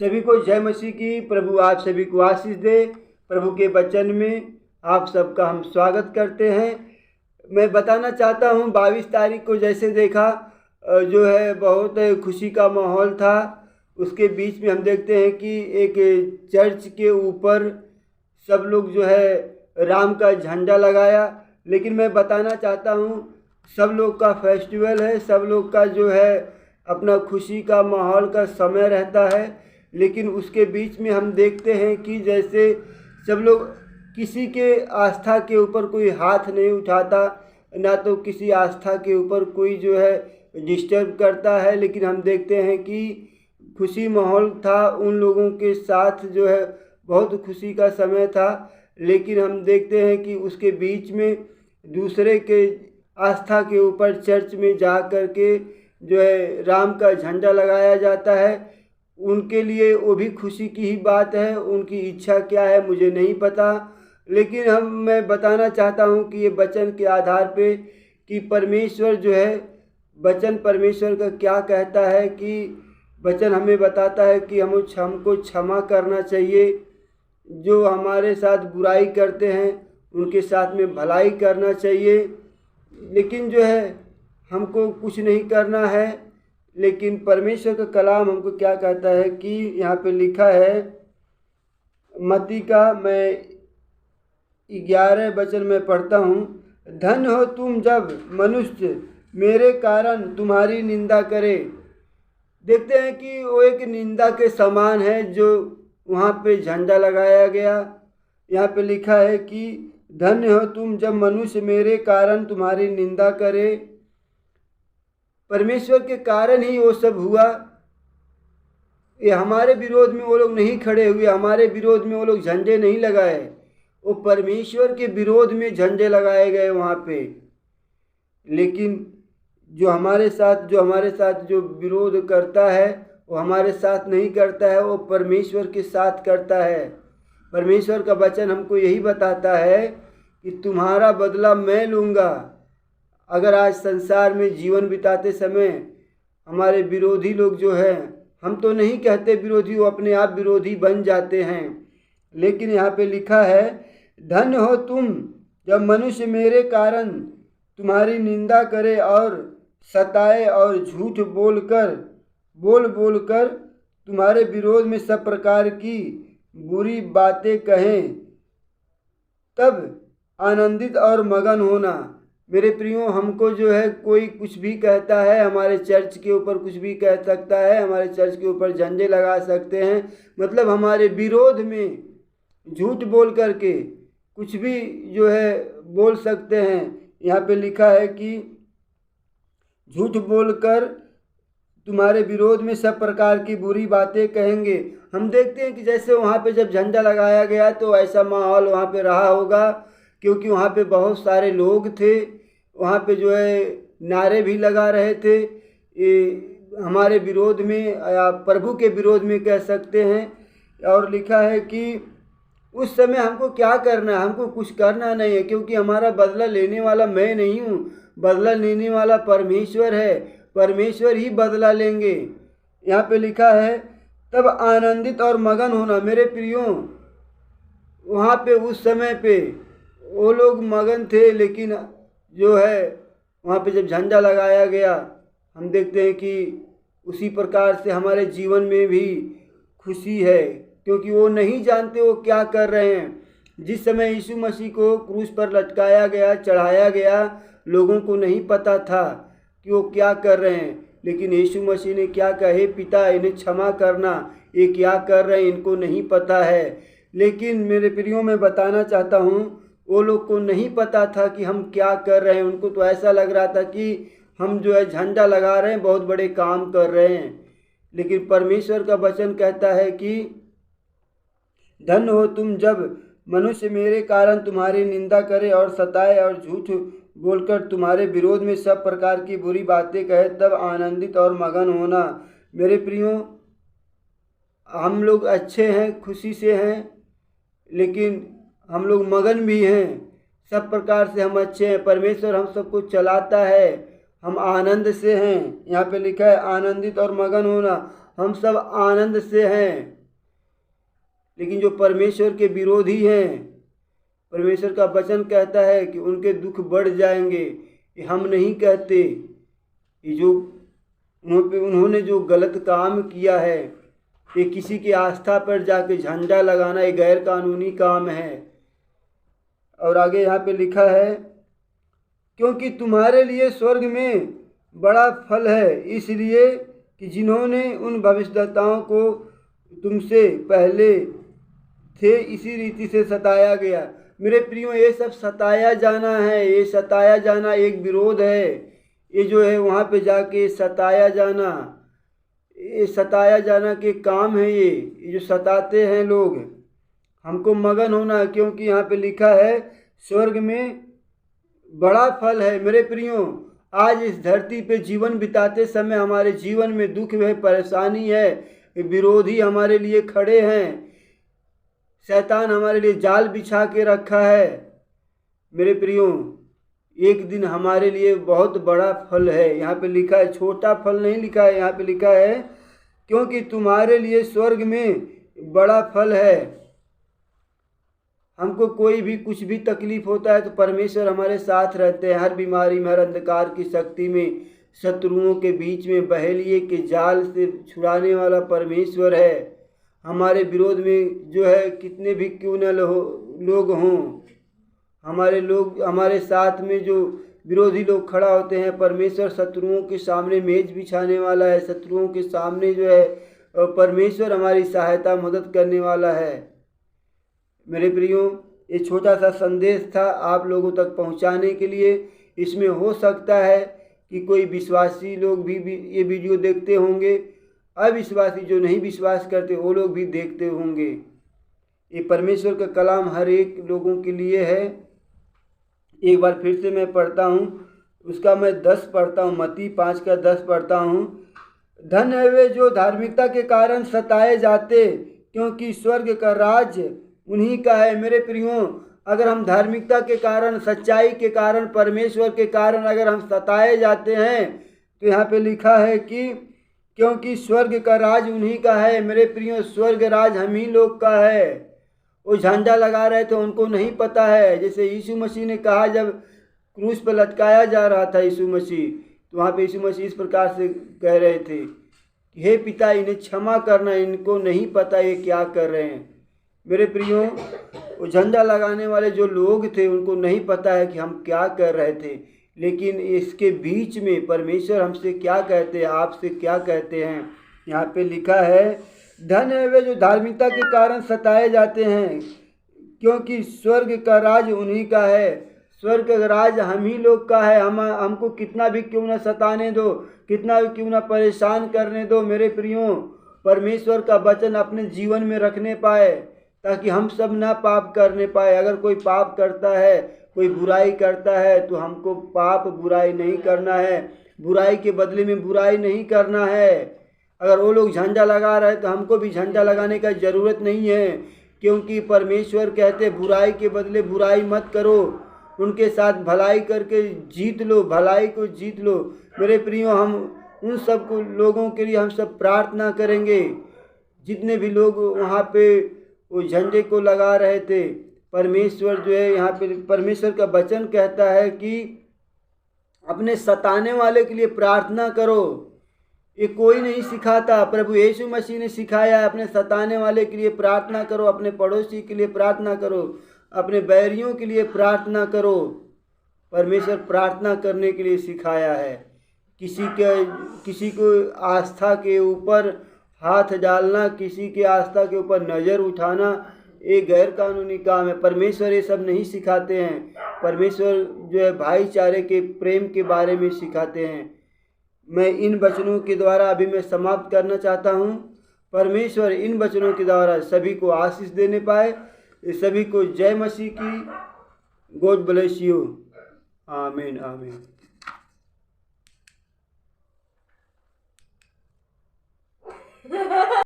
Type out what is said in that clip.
सभी को जय मसीह की। प्रभु आप सभी को आशीष दे। प्रभु के वचन में आप सबका हम स्वागत करते हैं। मैं बताना चाहता हूं 22 तारीख को जैसे देखा जो है बहुत खुशी का माहौल था। उसके बीच में हम देखते हैं कि एक चर्च के ऊपर सब लोग जो है राम का झंडा लगाया। लेकिन मैं बताना चाहता हूं सब लोग का फेस्टिवल है, सब लोग का जो है अपना खुशी का माहौल का समय रहता है। लेकिन उसके बीच में हम देखते हैं कि जैसे सब लोग किसी के आस्था के ऊपर कोई हाथ नहीं उठाता, ना तो किसी आस्था के ऊपर कोई जो है डिस्टर्ब करता है। लेकिन हम देखते हैं कि खुशी माहौल था, उन लोगों के साथ जो है बहुत खुशी का समय था। लेकिन हम देखते हैं कि उसके बीच में दूसरे के आस्था के ऊपर चर्च में जा कर के जो है राम का झंडा लगाया जाता है। उनके लिए वो भी खुशी की ही बात है, उनकी इच्छा क्या है मुझे नहीं पता। लेकिन मैं बताना चाहता हूँ कि ये वचन के आधार पे कि परमेश्वर जो है वचन परमेश्वर का क्या कहता है कि वचन हमें बताता है कि हमको क्षमा करना चाहिए। जो हमारे साथ बुराई करते हैं उनके साथ में भलाई करना चाहिए। लेकिन जो है हमको कुछ नहीं करना है। लेकिन परमेश्वर का कलाम हमको क्या कहता है कि यहाँ पे लिखा है मत्ती का, मैं 11 वचन में पढ़ता हूँ। धन्य हो तुम जब मनुष्य मेरे कारण तुम्हारी निंदा करे। देखते हैं कि वो एक निंदा के समान है जो वहाँ पे झंडा लगाया गया। यहाँ पे लिखा है कि धन्य हो तुम जब मनुष्य मेरे कारण तुम्हारी निंदा करे। परमेश्वर के कारण ही वो सब हुआ। ये हमारे विरोध में वो लोग नहीं खड़े हुए, हमारे विरोध में वो लोग झंडे नहीं लगाए, वो परमेश्वर के विरोध में झंडे लगाए गए वहाँ पे। लेकिन जो हमारे साथ जो विरोध करता है वो हमारे साथ नहीं करता है, वो परमेश्वर के साथ करता है। परमेश्वर का वचन हमको यही बताता है कि तुम्हारा बदला मैं लूँगा। अगर आज संसार में जीवन बिताते समय हमारे विरोधी लोग जो है, हम तो नहीं कहते विरोधी, वो अपने आप विरोधी बन जाते हैं। लेकिन यहाँ पे लिखा है धन्य हो तुम जब मनुष्य मेरे कारण तुम्हारी निंदा करे और सताए और झूठ बोल बोलकर तुम्हारे विरोध में सब प्रकार की बुरी बातें कहें, तब आनंदित और मगन होना। मेरे प्रियो, हमको जो है कोई कुछ भी कहता है, हमारे चर्च के ऊपर कुछ भी कह सकता है, हमारे चर्च के ऊपर झंडे लगा सकते हैं, मतलब हमारे विरोध में झूठ बोल करके कुछ भी जो है बोल सकते हैं। यहाँ पे लिखा है कि झूठ बोलकर तुम्हारे विरोध में सब प्रकार की बुरी बातें कहेंगे। हम देखते हैं कि जैसे वहाँ पे जब झंडा लगाया गया तो ऐसा माहौल वहाँ पे रहा होगा, क्योंकि वहाँ पे बहुत सारे लोग थे। वहाँ पे जो है नारे भी लगा रहे थे, हमारे विरोध में या प्रभु के विरोध में कह सकते हैं। और लिखा है कि उस समय हमको क्या करना है, हमको कुछ करना नहीं है, क्योंकि हमारा बदला लेने वाला मैं नहीं हूँ, बदला लेने वाला परमेश्वर है। परमेश्वर ही बदला लेंगे। यहाँ पे लिखा है तब आनंदित और मगन होना। मेरे प्रियो, वहाँ पे उस समय पे वो लोग मगन थे, लेकिन जो है वहाँ पे जब झंडा लगाया गया हम देखते हैं कि उसी प्रकार से हमारे जीवन में भी खुशी है, क्योंकि वो नहीं जानते वो क्या कर रहे हैं। जिस समय यीशु मसीह को क्रूस पर लटकाया गया, चढ़ाया गया, लोगों को नहीं पता था कि वो क्या कर रहे हैं। लेकिन यीशु मसीह ने क्या कहे, पिता इन्हें क्षमा करना, ये क्या कर रहे हैं इनको नहीं पता है। लेकिन मेरे प्रियो, मैं बताना चाहता हूँ वो लोग को नहीं पता था कि हम क्या कर रहे हैं। उनको तो ऐसा लग रहा था कि हम जो है झंडा लगा रहे हैं, बहुत बड़े काम कर रहे हैं। लेकिन परमेश्वर का वचन कहता है कि धन्य हो तुम जब मनुष्य मेरे कारण तुम्हारी निंदा करे और सताए और झूठ बोलकर तुम्हारे विरोध में सब प्रकार की बुरी बातें कहे, तब आनंदित और मगन होना। मेरे प्रियो, हम लोग अच्छे हैं, खुशी से हैं, लेकिन हम लोग मगन भी हैं। सब प्रकार से हम अच्छे हैं, परमेश्वर हम सबको चलाता है, हम आनंद से हैं। यहाँ पे लिखा है आनंदित और मगन होना। हम सब आनंद से हैं। लेकिन जो परमेश्वर के विरोधी हैं, परमेश्वर का वचन कहता है कि उनके दुख बढ़ जाएंगे। ये हम नहीं कहते। ये जो उन्होंने जो गलत काम किया है, ये किसी की आस्था पर जाके झंडा लगाना, ये गैर कानूनी काम है। और आगे यहाँ पे लिखा है, क्योंकि तुम्हारे लिए स्वर्ग में बड़ा फल है, इसलिए कि जिन्होंने उन भविष्यद्वक्ताओं को तुमसे पहले थे इसी रीति से सताया गया। मेरे प्रियो, ये सब सताया जाना है। ये सताया जाना एक विरोध है। ये जो है वहाँ पे जाके सताया जाना, ये सताया जाना के काम है। ये जो सताते हैं लोग, हमको मगन होना है, क्योंकि यहाँ पे लिखा है स्वर्ग में बड़ा फल है। मेरे प्रियो, आज इस धरती पे जीवन बिताते समय हमारे जीवन में दुख है, परेशानी है, विरोधी हमारे लिए खड़े हैं, शैतान हमारे लिए जाल बिछा के रखा है। मेरे प्रियो, एक दिन हमारे लिए बहुत बड़ा फल है। यहाँ पे लिखा है, छोटा फल नहीं लिखा है, यहाँ पे लिखा है क्योंकि तुम्हारे लिए स्वर्ग में बड़ा फल है। हमको कोई भी कुछ भी तकलीफ होता है तो परमेश्वर हमारे साथ रहते हैं। हर बीमारी में, हर अंधकार की शक्ति में, शत्रुओं के बीच में बहेलिए के जाल से छुड़ाने वाला परमेश्वर है। हमारे विरोध में जो है कितने भी क्यों न लोग हों, हमारे साथ में जो विरोधी लोग खड़ा होते हैं, परमेश्वर शत्रुओं के सामने मेज बिछाने वाला है। शत्रुओं के सामने जो है परमेश्वर हमारी सहायता मदद करने वाला है। मेरे प्रियो, ये छोटा सा संदेश था आप लोगों तक पहुंचाने के लिए। इसमें हो सकता है कि कोई विश्वासी लोग भी ये वीडियो देखते होंगे, अविश्वासी जो नहीं विश्वास करते वो लोग भी देखते होंगे। ये परमेश्वर का कलाम हर एक लोगों के लिए है। एक बार फिर से मैं पढ़ता हूँ, उसका मैं 10 पढ़ता हूँ, मत्ती 5 का 10 पढ़ता हूँ। धन्य है वे जो धार्मिकता के कारण सताए जाते, क्योंकि स्वर्ग का राज्य उन्हीं का है। मेरे प्रियो, अगर हम धार्मिकता के कारण, सच्चाई के कारण, परमेश्वर के कारण अगर हम सताए जाते हैं तो यहाँ पे लिखा है कि क्योंकि स्वर्ग का राज उन्हीं का है। मेरे प्रियो, स्वर्ग राज हम ही लोग का है। वो झंडा लगा रहे थे, उनको नहीं पता है। जैसे यीशु मसीह ने कहा, जब क्रूस पर लटकाया जा रहा था यीशु मसीह, तो वहाँ पे यीशु मसीह इस प्रकार से कह रहे थे, हे पिता, इन्हें क्षमा करना, इनको नहीं पता ये क्या कर रहे हैं। मेरे प्रियो, वो झंडा लगाने वाले जो लोग थे उनको नहीं पता है कि हम क्या कर रहे थे, लेकिन इसके बीच में परमेश्वर हमसे क्या कहते हैं, आपसे क्या कहते हैं। यहाँ पे लिखा है, धन्य है वे जो धार्मिकता के कारण सताए जाते हैं, क्योंकि स्वर्ग का राज उन्हीं का है। स्वर्ग का राज हम ही लोग का है। हमको कितना भी क्यों ना सताने दो, कितना भी क्यों ना परेशान करने दो, मेरे प्रियो, परमेश्वर का वचन अपने जीवन में रखने पाए, ताकि हम सब ना पाप करने पाए। अगर कोई पाप करता है, कोई बुराई करता है, तो हमको पाप बुराई नहीं करना है, बुराई के बदले में बुराई नहीं करना है। अगर वो लोग झंडा लगा रहे हैं तो हमको भी झंडा लगाने का ज़रूरत नहीं है, क्योंकि परमेश्वर कहते बुराई के बदले बुराई मत करो, उनके साथ भलाई करके जीत लो, भलाई को जीत लो। मेरे प्रियो, हम उन सब को लोगों के लिए हम सब प्रार्थना करेंगे, जितने भी लोग वहाँ पे वो झंडे को लगा रहे थे। परमेश्वर जो है, यहाँ पे परमेश्वर का वचन कहता है कि अपने सताने वाले के लिए प्रार्थना करो। ये कोई नहीं सिखाता, प्रभु यीशु मसीह ने सिखाया है। अपने सताने वाले के लिए प्रार्थना करो, अपने पड़ोसी के लिए प्रार्थना करो, अपने बैरियों के लिए प्रार्थना करो। परमेश्वर प्रार्थना करने के लिए सिखाया है। किसी को आस्था के ऊपर हाथ डालना, किसी के आस्था के ऊपर नज़र उठाना, ये गैर कानूनी काम है। परमेश्वर ये सब नहीं सिखाते हैं। परमेश्वर जो है भाईचारे के, प्रेम के बारे में सिखाते हैं। मैं इन वचनों के द्वारा अभी मैं समाप्त करना चाहता हूँ। परमेश्वर इन वचनों के द्वारा सभी को आशीष देने पाए। सभी को जय मसीह की। God bless you. आमीन आमीन।